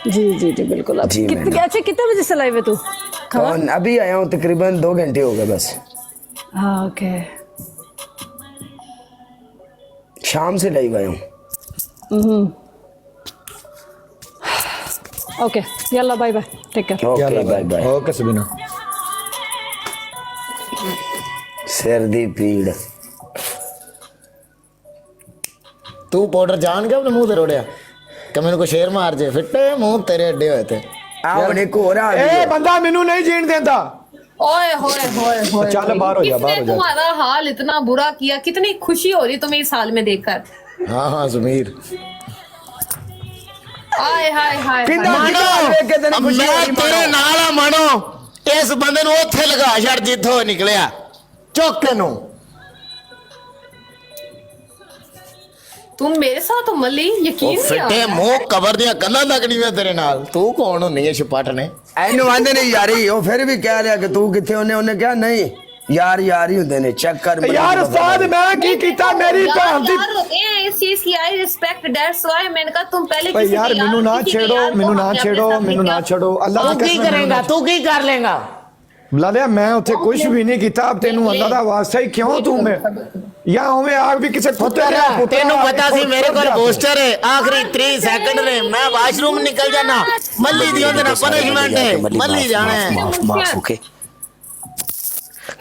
जी जी जी बिल्कुल। अब कितने बजे से लाइव है तू? कौन? अभी आया हूँ, तकरीबन 2 घंटे हो गए बस। हाँ ओके। शाम से लाइव आया हूँ। ओके यल्ला bye bye, take care. Okay bye bye. Okay Sabina. सिर दी पीड़। तू पाउडर जान के अपने मुंह ते रोड़िया कि मैंने को शेर मार जे फिट्टे मुंह तेरे अड्डे होए थे। आओ ने को रहा ए बंदा मेनू नहीं जीण देता। ओए होए होए होए, चल बाहर हो जा, बाहर हो जा। तुम्हारा हाल इतना बुरा किया, कितनी खुशी हो रही तुम्हें इस हाल में देखकर। हाँ हाँ जमीर हाय हाय हाय मैं तेरे नाल आ मानो। इस बंदे नु ओथे लगा छड़ जिथों निकलिया चुक के नु। तुम मेरे साथ हो मल्ली, यकीन नहीं फिटे मुंह कबर दिया कंधा लगनी तेरे नाल। तू कौन होनी है छपाट ने? एनु आंदे नहीं यारी, ओ फिर भी कह रहा कि तू किथे होने, उन्हें क्या नहीं यार यार ही होंदे ने। चेक कर यार उस्ताद मैं की कीता मेरी भैन दी ए इस चीज की आई रिस्पेक्ट, दैट्स व्हाई मैंने कहा तुम पहले भाई यार मेनू ना छेड़ो, मेनू ना छेड़ो, मेनू ना छेड़ो। अल्लाह तू की करेगा, तू की कर लेगा? लालिया मैं उत्थे कुछ भी नहीं कीता। अब तेनू अल्लाह दा वास्ता ही क्यों तू मैं या ओवे आग भी किसे पुत्र तेनू पता सी मेरे कोल पोस्टर है, आखिरी 3 सेकंड ने मैं वॉशरूम निकल जाना। मल्ली दी ओदे ना पनिशमेंट है, मल्ली जाना है। माफ ओके।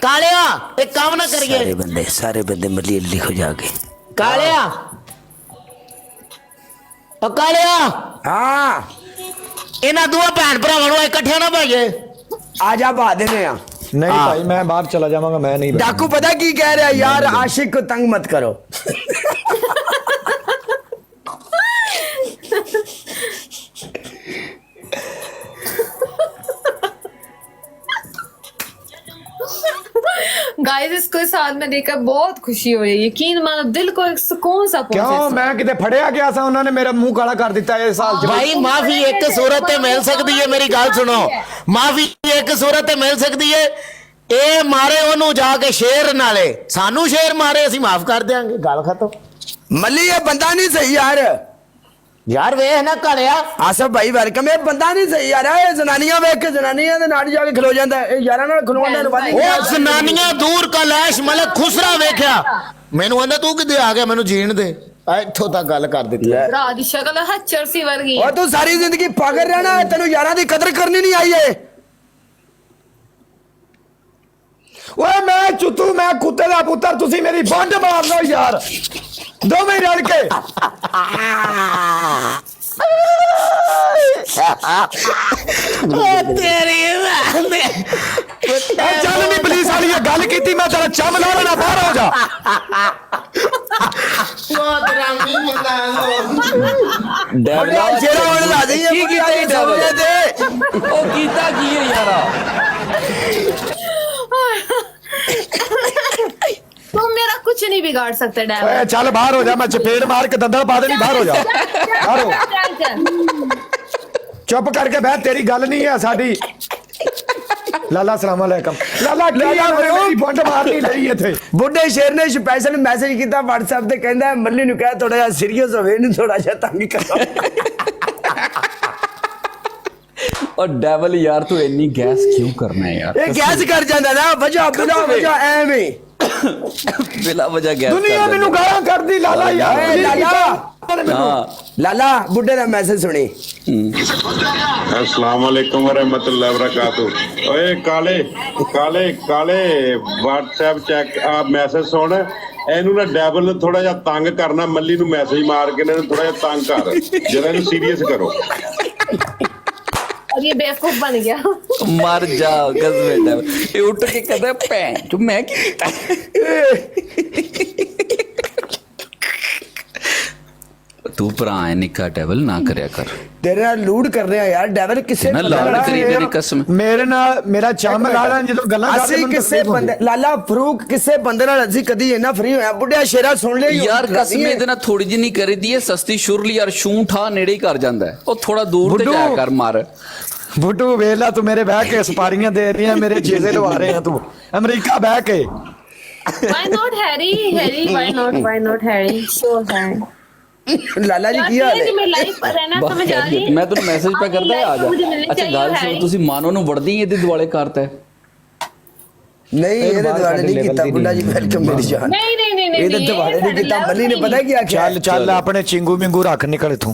कालिया एक काम ना करिए, सारे बंदे मल्ली लिखो जाके। कालिया ओ कालिया हाँ इना दुआ भैन भरावां नु इकट्ठे ना भाईए। आजा बहा देने आ। नहीं भाई मैं बाहर चला जाऊंगा, मैं नहीं। डाकू पता की कह रहा है यार, आशिक को तंग मत करो। गाइस इसको इस हाल में देखकर बहुत खुशी हो रही है, यकीन मानो दिल को एक सुकून सा पहुंचा। क्यों मैं किते फड़िया गया सा, उन्होंने मेरा मुंह काला कर दिता है साल। भाई माफी एक सूरत ते मिल सकती है, मेरी गल सुनो। माफी एक सूरत ते मिल सकती है, ए मारे ओनू जाके शेर नाले सानू शेर मारे असी माफ कर देंगे, गल खत्म। मल्ली ये बंदा नहीं सही यार। यार वेख ना कालिया आसफ भाई वेलकम। ये बंदा नहीं सही यार, ये जनानियां वेख के जनानियां दे नाल जाके खलो जांदा है। यारां नाल खलोण नाल वादी ओ जनानियां दूर का लैश मलक खुसरा वेख्या मैनू आंदा तू किदे आ गया, मैनू जीण दे। इत्थों तक गल कर दी। भरा दी शक्ल है चरसी वर्गी। और तू सारी जिंदगी पागल रहना है, तेनू यारां दी कदर करनी नहीं आई है। ओए मैं चुत्तू मैं कुत्ते दा पुत्तर, तुसी मेरी बंड मार लो यार दोवें रल के। तेरी चल नहीं पुलिस वाली गल की, मैं तेरा चम ला लेना, बाहर हो जा। तुम मेरा कुछ नहीं बिगाड़ सकते ओए चल बाहर हो जा, मैं चपेट मार के दंदल पा देनी। बाहर हो जा, बाहर हो। चुप करके बैठ, तेरी गल नहीं है साडी। लाला सलाम अलैकुम। लाला मेरी बंड मारनी नहीं इथे। बुढ़े शेर ने स्पेशल मैसेज किया व्हाट्सएप ते, कहंदा मल्ली नु कह थोड़ा जिहा सीरियस होवे, इनु थोड़ा जिहा तंग करो। और डेविल यार तू इतनी गैस क्यों करना है यार? ये गैस कर जांदा ना वजह बिना वजह एवें बिला वजह गैस दुनिया मेनू गालां कर दी। लाला यार लाला बुढ़े दा मैसेज सुनी। अस्सलाम वालेकुम व रहमतुल्लाहि व बरकातहू। ओए काले काले काले व्हाट्सएप चेक आ मैसेज सुन, ਇਹਨੂੰ ਨਾ ਡੈਵਲ ਨੂੰ ਥੋੜਾ ਜਿਹਾ ਤੰਗ ਕਰਨਾ, ਮੱਲੀ ਨੂੰ ਮੈਸੇਜ ਮਾਰ ਕੇ ਇਹਨੂੰ ਥੋੜਾ ਜਿਹਾ ਤੰਗ ਕਰ, ਜਰਾ ਇਹਨੂੰ ਸੀਰੀਅਸ ਕਰੋ। और ये बेवकूफ बन गया। मर जा बेटा, ये उठ के कहता भैन जो मैं क्या तू भरा है निक्का डेविल ना करया कर। तेरे नाल लूड कर रहे हैं यार डेविल किसे ना लाल करी तेरी कसम। मेरे नाल मेरा चम लाला ਜਦੋਂ ਗੱਲਾਂ ਕਰਦੇ ਅਸੀਂ ਕਿਸੇ ਬੰਦੇ ਲਾਲਾ ਫਰੂਕ ਕਿਸੇ ਬੰਦੇ ਨਾਲ ਅਸੀਂ ਕਦੀ ਇੰਨਾ ਫਰੀ ਹੋਇਆ। ਬੁੱਢਿਆ ਸ਼ੇਰਾ ਸੁਣ ਲਿਆ ਯਾਰ ਕਸਮ ਇਹਦੇ ਨਾਲ ਥੋੜੀ ਜਿਹੀ ਨਹੀਂ ਕਰੀਦੀ ਹੈ ਸਸਤੀ ਸ਼ੁਰਲੀ ਯਾਰ ਸ਼ੂੰ ਠਾ ਨੇੜੇ ਹੀ ਕਰ ਜਾਂਦਾ ਉਹ ਥੋੜਾ ਦੂਰ ਤੇ ਜਾਇਆ ਕਰ ਮਾਰ। ਬੁੱਢੂ ਵੇਲਾ ਤੂੰ ਮੇਰੇ ਬਹਿ ਕੇ ਸਪਾਰੀਆਂ ਦੇ ਰਹੀਆਂ, ਮੇਰੇ ਜੇਜ਼ੇ ਲਵਾ ਰਹੇ ਆ ਤੂੰ ਅਮਰੀਕਾ ਬਹਿ ਕੇ। Why not Harry? Harry, why not? Why not Harry? Sure Harry. Lala ji ਕੀ ਹਾਲ ਹੈ मैं लाइव पर रहना समझ आ रही है ਮੈਂ ਤੈਨੂੰ ਮੈਸੇਜ ਪਾ ਕਰਦਾ ਆ ਜਾ ਅੱਛਾ ਗੱਲ ਸੁਣ ਤੁਸੀਂ ਮਾਨੋ ਨੂੰ ਵੜਦੀ ਇਹਦੇ ਦੁਆਲੇ ਕਰਤਾ ਹੈ ਨਹੀਂ ਇਹਦੇ ਦੁਆਲੇ ਨਹੀਂ ਕੀਤਾ ਬੁੱਢਾ ਜੀ ਵੈਲਕਮ ਮੇਰੀ ਜਾਨ नहीं नहीं नहीं नहीं ਇਹਦੇ ਦੁਆਲੇ ਨਹੀਂ ਕੀਤਾ ਮੱਲੀ ਨੇ ਪਤਾ ਕੀ ਆਖਿਆ ਚੱਲ ਚੱਲ ਆਪਣੇ ਚਿੰਗੂ ਮਿੰਗੂ ਰੱਖ ਨਿਕਲ ਇਥੋਂ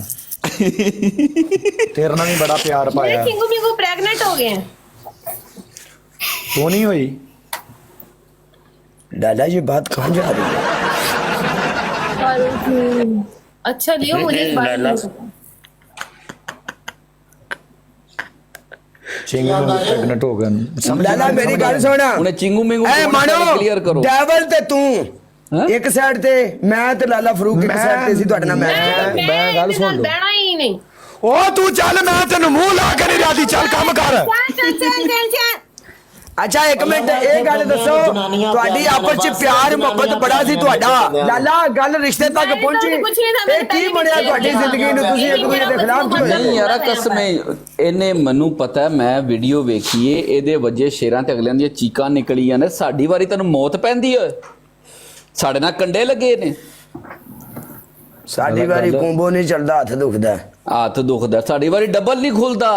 ਤੇਰੇ ਨਾਲ ਵੀ ਬੜਾ ਪਿਆਰ मेरे ਪਾਇਆ चिंगू मिंगू प्रेग्नेंट हो गए हैं ਤੂੰ ਨਹੀਂ ਹੋਈ लाला ये बात कहाँ जा रही है अच्छा लियो मुझे एक बात नहीं पता। ਚਿੰਗੂ ਮਿੰਗੂ ਪ੍ਰੈਗਨੈਂਟ ਹੋ ਗਏ लाला मेरी गल सुना ਉਹਨੇ ਚਿੰਗੂ ਮਿੰਗੂ ए मानो ਕਲੀਅਰ ਕਰੋ डेविल ते तू ਹੈਂ? एक साइड ते मैं ते लाला फरूक एक साइड ते सी ਤੁਹਾਡੇ ਨਾਲ ਮੈਚ मैं मैं गल इनके सुन साथ लो। बहना ही नहीं ਓ ਤੂੰ ਚੱਲ ਮੈਂ ਤੈਨੂੰ ਮੂੰਹ ਲਾ ਕੇ ਨਹੀਂ ਰਾਦੀ ਚੱਲ ਕੰਮ ਕਰ चल ਅੱਛਾ ਇੱਕ ਮਿੰਟ ਇਹ ਗੱਲ ਦੱਸੋ ਤੁਹਾਡੀ ਆਪਸ ਚ ਪਿਆਰ ਮੁਹੱਬਤ ਬੜਾ ਸੀ ਤੁਹਾਡਾ ਲਾਲਾ ਗੱਲ ਰਿਸ਼ਤੇ ਤੱਕ ਪਹੁੰਚੀ ਇਹ ਕੀ ਬਣਿਆ ਤੁਹਾਡੀ ਜ਼ਿੰਦਗੀ ਨੂੰ ਤੁਸੀਂ ਇੱਕ ਦੂਜੇ ਦੇ ਖਿਲਾਫ ਕਿਉਂ ਹੋਏ ਨਹੀਂ ਯਾਰਾ ਕਸਮੇ ਇਹਨੇ ਮੈਨੂੰ ਪਤਾ ਹੈ, ਮੈਂ ਵੀਡੀਓ ਵੇਖੀਏ ਇਹਦੇ ਵਜੇ ਸ਼ੇਰਾਂ ਤੇ ਅਗਲਿਆਂ ਦੀਆਂ ਚੀਕਾਂ ਨਿਕਲੀਆਂ ਨੇ ਸਾਡੀ ਵਾਰੀ ਤੈਨੂੰ ਮੌਤ ਪੈਂਦੀ ਓਏ ਸਾਡੇ ਨਾਲ ਕੰਡੇ ਲੱਗੇ ਨੇ ਸਾਡੀ ਵਾਰੀ ਕੋਂਬੋ ਨਹੀਂ ਚੱਲਦਾ ਹੱਥ ਦੁਖਦਾ ਹੱਥ ਦੁਖਦਾ ਸਾਡੀ ਵਾਰੀ ਡਬਲ ਨਹੀਂ ਖੁੱਲਦਾ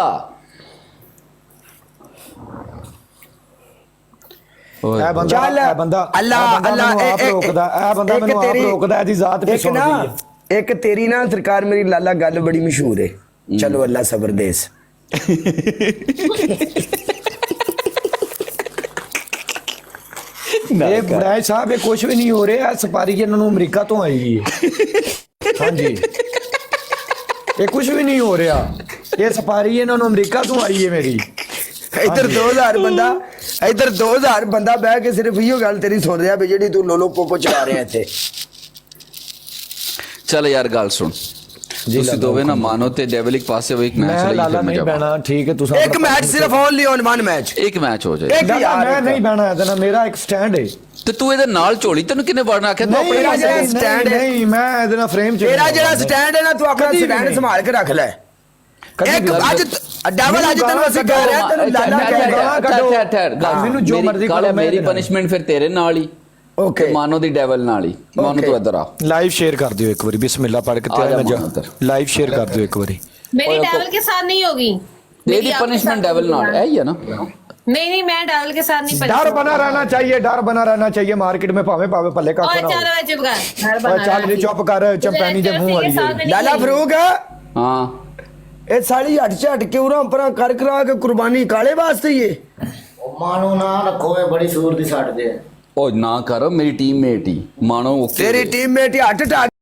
ਓਏ ਇਹ ਬੰਦਾ ਚੱਲ ਇਹ ਬੰਦਾ ਅੱਲਾ ਮੈਨੂੰ ਆਪ ਰੋਕਦਾ ਇਹ ਬੰਦਾ ਇੱਕ ਮੈਨੂੰ ਆਪ ਤੇਰੀ- ਰੋਕਦਾ ਇਹਦੀ ਜ਼ਾਤ ਵੀ ਇੱਕ ਨਾ ਸੁਣਦੀ ਹੈ ਇੱਕ ਤੇਰੀ ਨਾ ਸਰਕਾਰ ਮੇਰੀ ਲਾਲਾ ਗੱਲ ਬੜੀ ਮਸ਼ਹੂਰ ਹੈ ਚਲੋ ਅੱਲਾ ਸਬਰ ਦੇਸ ਇਹ ਬੁਰਾਈ ਸਾਹਿਬ ਇਹ ਕੁਝ ਵੀ ਨਹੀਂ ਹੋ ਰਿਹਾ ਸਪਾਰੀ ਇਹਨਾਂ ਨੂੰ ਅਮਰੀਕਾ ਤੋਂ ਆਈ ਹੈ ਹਾਂਜੀ ਇਹ ਕੁਝ ਵੀ ਨਹੀਂ ਹੋ ਰਿਹਾ ਇਹ ਸਪਾਰੀ ਇਹਨਾਂ ਨੂੰ ਅਮਰੀਕਾ ਤੋਂ ਆਈ ਹੈ ਮੇਰੀ ਇੱਧਰ 2000 ਬੰਦਾ ਬਹਿ ਕੇ ਸਿਰਫ ਇਹੋ ਗੱਲ ਤੇਰੀ ਸੁਣ ਰਿਹਾ ਵੀ ਜਿਹੜੀ ਤੂੰ ਲੋਲੋ ਪੋਪੋ ਚਲਾ ਰਿਹਾ ਇੱਥੇ ਚੱਲ ਯਾਰ ਗੱਲ ਸੁਣ ਤੁਸੀਂ ਦੋਵੇਂ ਨਾ ਮਾਨੋ ਤੇ ਡੈਵਲਿਕ ਪਾਸੇ ਉਹ ਇੱਕ ਮੈਚ ਮੈਂ ਲਈ ਲਾਲਾ ਫਿਰ ਮੈਂ ਨਹੀਂ ਜਾਵਾਂ ਬਹਿਣਾ ਠੀਕ ਹੈ ਤੁਸੀਂ ਇੱਕ ਮੈਚ ਸਿਰਫ ਓਨਲੀ ਔਨ ਵਨ ਮੈਚ ਇੱਕ ਮੈਚ ਹੋ ਜਾਏ ਇੱਕ ਯਾਰ ਮੈਂ ਨਹੀਂ ਬਹਿਣਾ ਇਹਦੇ ਨਾਲ ਮੇਰਾ ਇੱਕ ਸਟੈਂਡ ਹੈ ਤੇ ਤੂੰ ਇਹਦੇ ਨਾਲ ਝੋਲੀ ਤੈਨੂੰ ਕਿੰਨੇ ਵੜਨਾ ਆਖਿਆ ਤੂੰ ਆਪਣੇ ਮੇਰਾ ਪਾਸੇ ਜਿਹੜਾ stand ਹੈ- ਨਹੀਂ ਮੈਂ ਇਹਦੇ ਨਾਲ ਫਰੇਮ ਚ ਤੇਰਾ ਜਿਹੜਾ ਸਟੈਂਡ ਹੈ ਨਾ ਤੂੰ ਆਪਣਾ ਕਦੀ ਵੀ ਸਟੈਂਡ ਨਹੀਂ। ਸੰਭਾਲ ਕੇ ਰੱਖ ਲੈ ਕਦੀ ਇੱਕ ਵੀ ਨਹੀਂ। ਅੱਜ ਡਬਲ ਅੱਜ ਤੈਨੂੰ ਅਸੀਂ ਕਹਿ ਰਹੇ ਤੈਨੂੰ ਲਾਲਾ ਕਹਿ ਰਿਹਾ ਕੱਢੋ। ਮੈਨੂੰ ਜੋ ਮਰਜ਼ੀ ਕਰੋ, ਮੈਂ ਮੇਰੀ ਇਹਦੇ ਨਾਲ। ਪਨਿਸ਼ਮੈਂਟ ਫਿਰ ਤੇਰੇ ਨਾਲ ਹੀ ਓਕੇ ਤੇ ਮਾਨੋ ਦੀ ਡੈਵਲ ਨਾਲ ਹੀ ਮਾਨੋ ਤੂੰ ਇੱਧਰ ਆ ਲਾਈਵ ਸ਼ੇਅਰ ਕਰ ਦਿਓ ਇੱਕ ਵਾਰੀ ਬਿਸਮਿਲ੍ਲਾ ਪੜ੍ਹ ਕੇ ਆ ਜਾ ਤੇਰਾ ਮਾਨੋ ਨਜਾ ਇੱਧਰ। ਲਾਈਵ ਸ਼ੇਅਰ ਕਰ ਦਿਓ ਇੱਕ ਵਾਰੀ मेरी डेविल के साथ नहीं होगी ਤੇਰੀ ਪਨਿਸ਼ਮੈਂਟ ਡੈਵਲ ਨਾਲ ਹੈ ਹੀ ਹੈ ਨਾ नहीं नहीं मैं डेविल के साथ नहीं डर बना रहना चाहिए डर बना रहना चाहिए मार्केट में भावे भावे पल्ले का और ना चल हो भाई चुप कर घर ओए बना चल रे चुप कर चंपैनी दे मुंह वाली है। ਲਾਲਾ ਫਰੂਕ ਹਾਂ ਇਹ ਸਾਲੀ ਹਟ ਝਟ ਕੇ ਉਰਾਂ ਪਰਾਂ ਕਰ ਕਰਾ ਕੇ ਕੁਰਬਾਨੀ ਕਾਲੇ ਵਾਸਤੇ ਹੀ ਹੈ ਮਾਨੋ ਨਾ ਰੱਖੋ ਇਹ ਬੜੀ ਸੂਰ ਦੀ ਛੱਡ ਦੇ ਉਹ ਨਾ ਕਰ ਮੇਰੀ ਟੀਮਮੇਟ ਹੀ ਮਾਨੋ ਤੇਰੀ ਟੀਮਮੇਟ ਹਟ ਢਾ